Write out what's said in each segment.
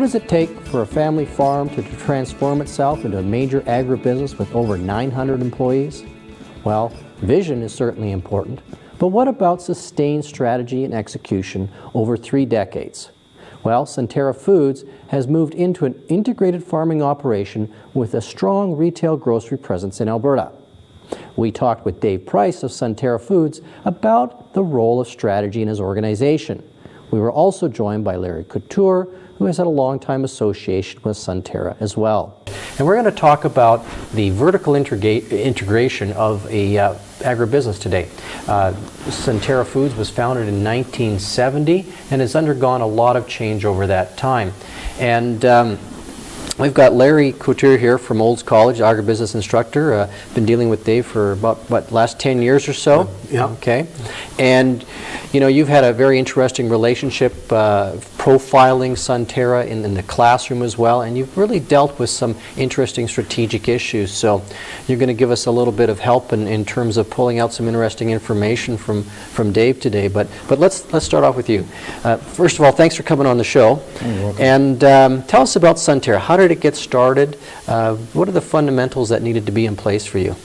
does it take for a family farm to transform itself into a major agribusiness with over 900 employees? Well, vision is certainly important, but what about sustained strategy and execution over 3 decades? Well, Sunterra Foods has moved into an integrated farming operation with a strong retail grocery presence in Alberta. We talked with Dave Price of Sunterra Foods about the role of strategy in his organization. We were also joined by Larry Couture, who has had a long-time association with Sunterra as well. And we're going to talk about the vertical integration of a agribusiness today. Sunterra Foods was founded in 1970 and has undergone a lot of change over that time. And we've got Larry Couture here from Olds College, agribusiness instructor. Been dealing with Dave for about, what, last 10 years or so? Yeah. Okay. And, you know, you've had a very interesting relationship profiling Sunterra in the classroom as well, and you've really dealt with some interesting strategic issues. So you're going to give us a little bit of help in terms of pulling out some interesting information from Dave today. But let's start off with you. First of all, thanks for coming on the show. You're welcome. And tell us about Sunterra. How did it get started? What are the fundamentals that needed to be in place for you?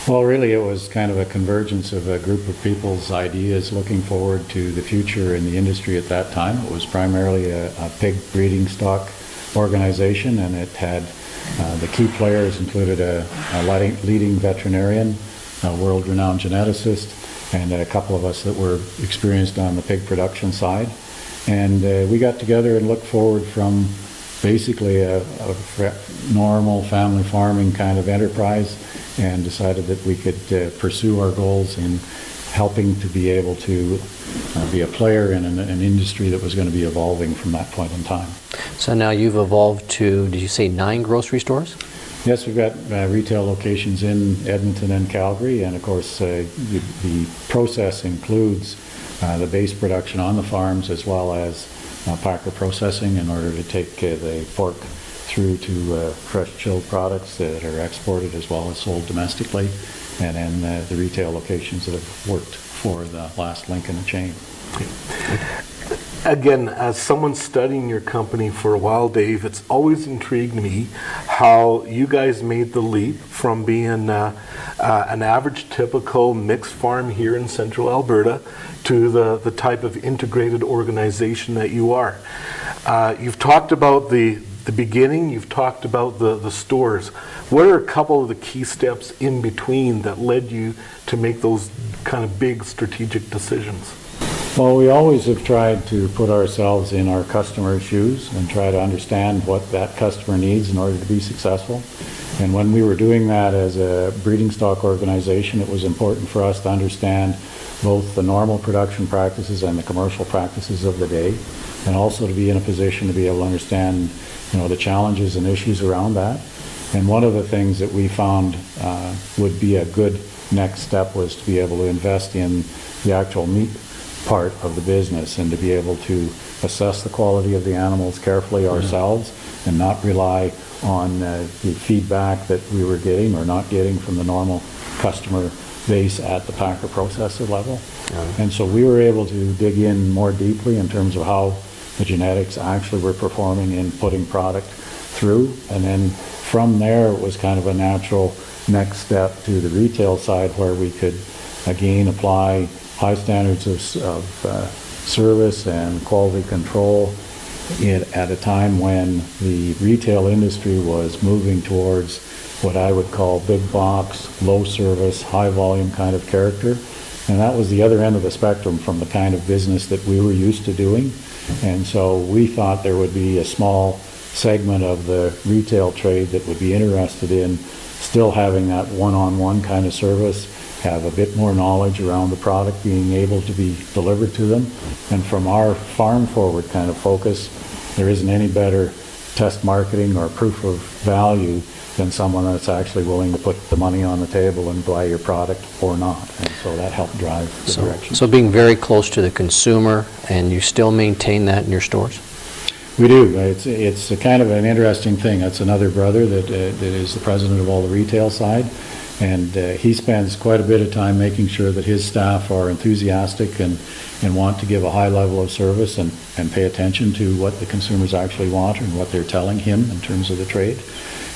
Well, really it was kind of a convergence of a group of people's ideas looking forward to the future in the industry at that time. It was primarily a pig breeding stock organization, and it had the key players included a leading veterinarian, a world-renowned geneticist, and a couple of us that were experienced on the pig production side. And we got together and looked forward from basically a normal family farming kind of enterprise, and decided that we could pursue our goals in helping to be able to be a player in an industry that was going to be evolving from that point in time. So now you've evolved to, did you say 9 grocery stores? Yes, we've got retail locations in Edmonton and Calgary, and of course the process includes the base production on the farms as well as packer processing in order to take the pork through to fresh chilled products that are exported as well as sold domestically, and then the retail locations that have worked for the last link in the chain. Again, as someone studying your company for a while, Dave, it's always intrigued me how you guys made the leap from being an average typical mixed farm here in central Alberta to the type of integrated organization that you are. You've talked about the beginning, you've talked about the stores. What are a couple of the key steps in between that led you to make those kind of big strategic decisions? Well, we always have tried to put ourselves in our customer's shoes and try to understand what that customer needs in order to be successful. And when we were doing that as a breeding stock organization, it was important for us to understand both the normal production practices and the commercial practices of the day, and also to be in a position to be able to understand, you know, the challenges and issues around that. And one of the things that we found would be a good next step was to be able to invest in the actual meat part of the business, and to be able to assess the quality of the animals carefully ourselves and not rely on the feedback that we were getting or not getting from the normal customer base at the packer processor level. And so we were able to dig in more deeply in terms of how the genetics actually were performing in putting product through, and then from there it was kind of a natural next step to the retail side, where we could again apply high standards of service and quality control at a time when the retail industry was moving towards what I would call big box, low service, high volume kind of character. And that was the other end of the spectrum from the kind of business that we were used to doing. And so we thought there would be a small segment of the retail trade that would be interested in still having that one-on-one kind of service, have a bit more knowledge around the product being able to be delivered to them. And from our farm forward kind of focus, there isn't any better test marketing or proof of value than someone that's actually willing to put the money on the table and buy your product or not. And so that helped drive the direction. So being very close to the consumer, and you still maintain that in your stores? We do. It's a kind of an interesting thing. That's another brother that is the president of all the retail side. And he spends quite a bit of time making sure that his staff are enthusiastic and want to give a high level of service and pay attention to what the consumers actually want and what they're telling him in terms of the trade.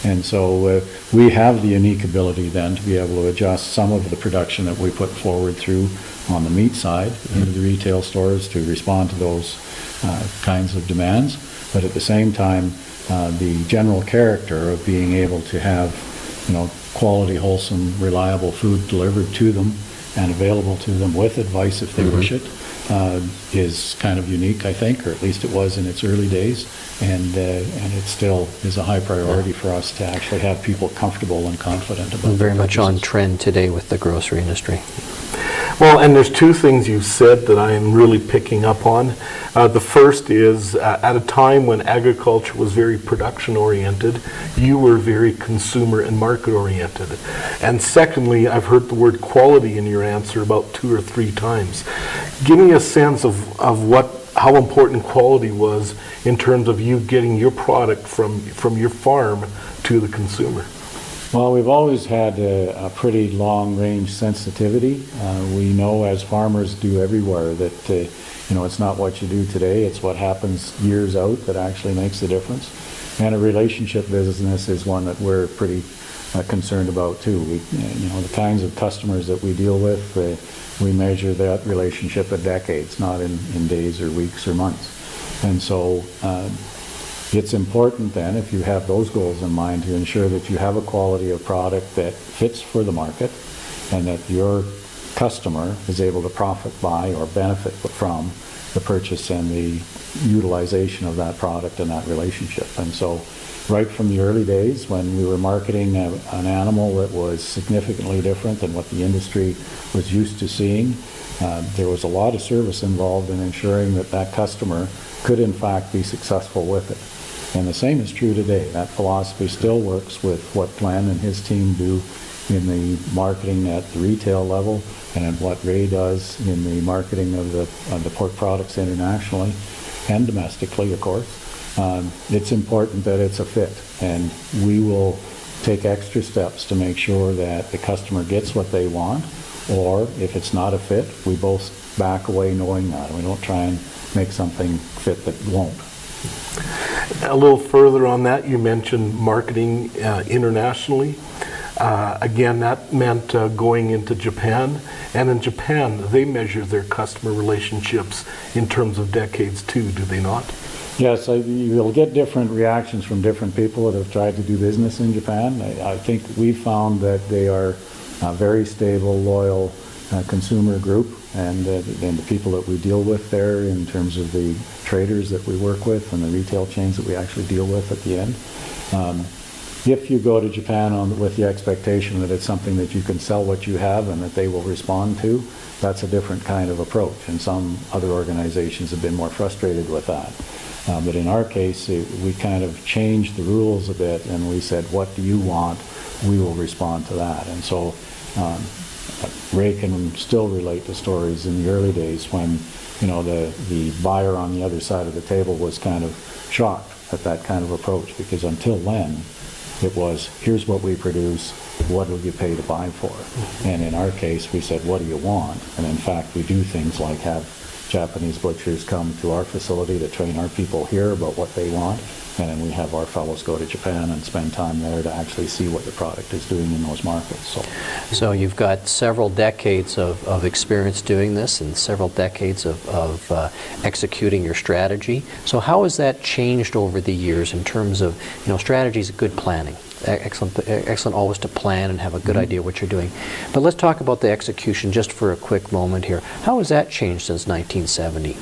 And so we have the unique ability then to be able to adjust some of the production that we put forward through on the meat side into the retail stores to respond to those kinds of demands. But at the same time, the general character of being able to have, quality, wholesome, reliable food delivered to them and available to them with advice if they wish it, is kind of unique, I think, or at least it was in its early days, and it still is a high priority for us to actually have people comfortable and confident about it. Very much on trend today with the grocery industry. Well, and there's two things you said that I am really picking up on. The first is at a time when agriculture was very production-oriented, you were very consumer and market-oriented. And secondly, I've heard the word quality in your answer about 2 or 3 times. Give me a sense of how important quality was in terms of you getting your product from your farm to the consumer. Well, we've always had a pretty long-range sensitivity. We know, as farmers do everywhere, that it's not what you do today, it's what happens years out that actually makes the difference. And a relationship business is one that we're pretty concerned about too. The kinds of customers that we deal with, we measure that relationship in decades, not in days or weeks or months. And so it's important then, if you have those goals in mind, to ensure that you have a quality of product that fits for the market and that your customer is able to profit by or benefit from the purchase and the utilization of that product and that relationship. And so right from the early days when we were marketing an animal that was significantly different than what the industry was used to seeing, there was a lot of service involved in ensuring that that customer could in fact be successful with it. And the same is true today. That philosophy still works with what Glenn and his team do in the marketing at the retail level and in what Ray does in the marketing of the pork products internationally and domestically, of course. It's important that it's a fit, and we will take extra steps to make sure that the customer gets what they want, or if it's not a fit, we both back away knowing that. We don't try and make something fit that won't. A little further on that, you mentioned marketing internationally. Again, that meant going into Japan. And in Japan, they measure their customer relationships in terms of decades too, do they not? Yes, you'll get different reactions from different people that have tried to do business in Japan. I think we found that they are a very stable, loyal consumer group, and the people that we deal with there in terms of the traders that we work with and the retail chains that we actually deal with at the end. If you go to Japan with the expectation that it's something that you can sell what you have and that they will respond to, that's a different kind of approach, and some other organizations have been more frustrated with that. But in our case, we kind of changed the rules a bit, and we said, what do you want? We will respond to that. And so Ray can still relate to stories in the early days when the buyer on the other side of the table was kind of shocked at that kind of approach, because until then it was, here's what we produce, what will you pay to buy for it? And in our case, we said, what do you want? And in fact, we do things like have Japanese butchers come to our facility to train our people here about what they want, and then we have our fellows go to Japan and spend time there to actually see what the product is doing in those markets. So you've got several decades of experience doing this and several decades of executing your strategy. So how has that changed over the years in terms of, strategy is good planning. Excellent always to plan and have a good idea what you're doing. But let's talk about the execution just for a quick moment here. How has that changed since 1970?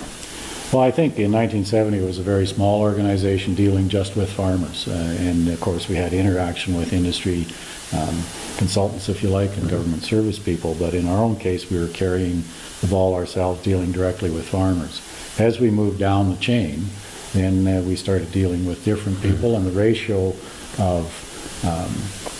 Well, I think in 1970 it was a very small organization dealing just with farmers. And of course we had interaction with industry consultants, if you like, and government service people. But in our own case, we were carrying the ball ourselves, dealing directly with farmers. As we moved down the chain, then we started dealing with different people, and the ratio of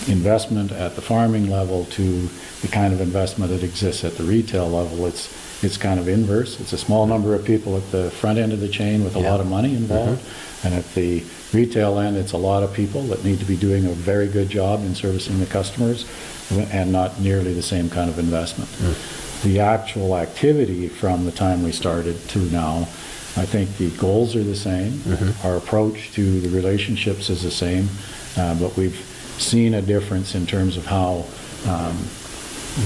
investment at the farming level to the kind of investment that exists at the retail level, it's kind of inverse. It's a small number of people at the front end of the chain with a lot of money involved, and at the retail end, it's a lot of people that need to be doing a very good job in servicing the customers, and not nearly the same kind of investment. The actual activity from the time we started to now, I think the goals are the same. Our approach to the relationships is the same, but we've seen a difference in terms of how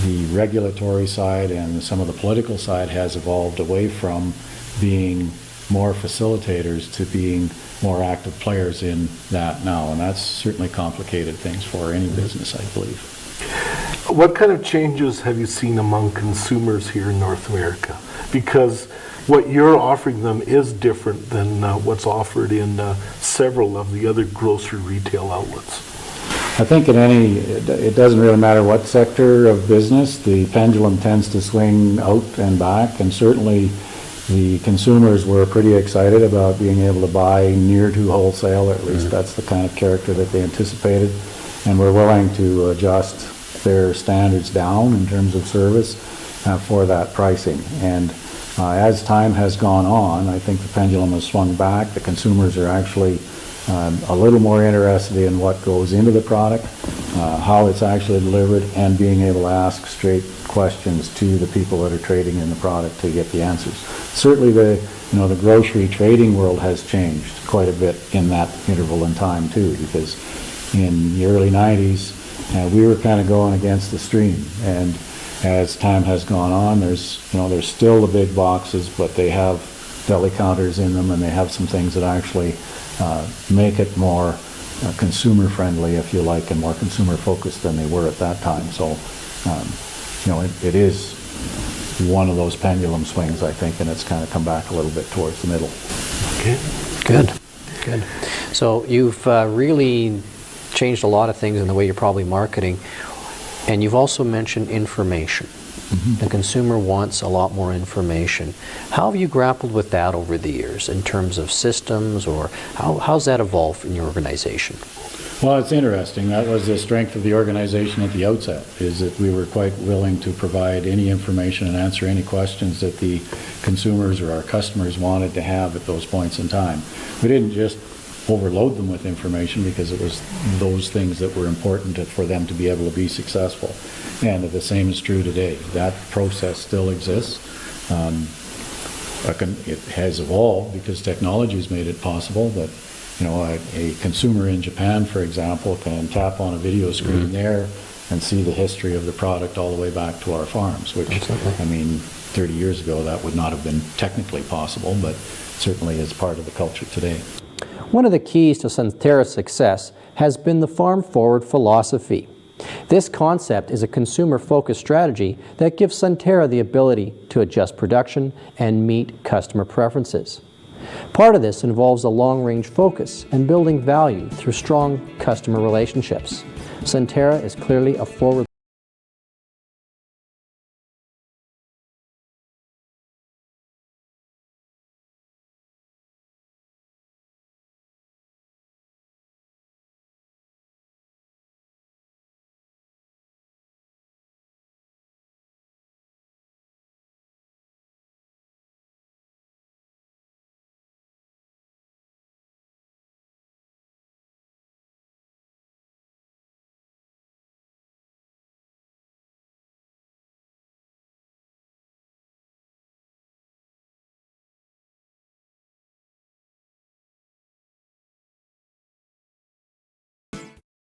the regulatory side and some of the political side has evolved away from being more facilitators to being more active players in that now, and that's certainly complicated things for any business, I believe. What kind of changes have you seen among consumers here in North America? Because what you're offering them is different than what's offered in several of the other grocery retail outlets. I think it doesn't really matter what sector of business, the pendulum tends to swing out and back, and certainly the consumers were pretty excited about being able to buy near to wholesale, or at least that's the kind of character that they anticipated, and were willing to adjust their standards down in terms of service for that pricing. And as time has gone on, I think the pendulum has swung back. The consumers are actually a little more interested in what goes into the product, how it's actually delivered, and being able to ask straight questions to the people that are trading in the product to get the answers. Certainly the grocery trading world has changed quite a bit in that interval in time too, because in the early 90s we were kind of going against the stream, and as time has gone on, there's still the big boxes, but they have deli counters in them, and they have some things that actually make it more consumer friendly, if you like, and more consumer focused than they were at that time. So it is one of those pendulum swings, I think, and it's kind of come back a little bit towards the middle. Okay. Good. So you've really changed a lot of things in the way you're probably marketing, and you've also mentioned information. The consumer wants a lot more information. How have you grappled with that over the years in terms of systems, or how's that evolved in your organization? Well, it's interesting. That was the strength of the organization at the outset, is that we were quite willing to provide any information and answer any questions that the consumers or our customers wanted to have at those points in time. We didn't just overload them with information, because it was those things that were important for them to be able to be successful. And the same is true today. That process still exists. It has evolved because technology has made it possible, but a consumer in Japan, for example, can tap on a video screen there and see the history of the product all the way back to our farms, which, I mean, 30 years ago that would not have been technically possible, but certainly is part of the culture today. One of the keys to Sunterra's success has been the farm forward philosophy. This concept is a consumer-focused strategy that gives Sunterra the ability to adjust production and meet customer preferences. Part of this involves a long-range focus and building value through strong customer relationships. Sunterra is clearly a forward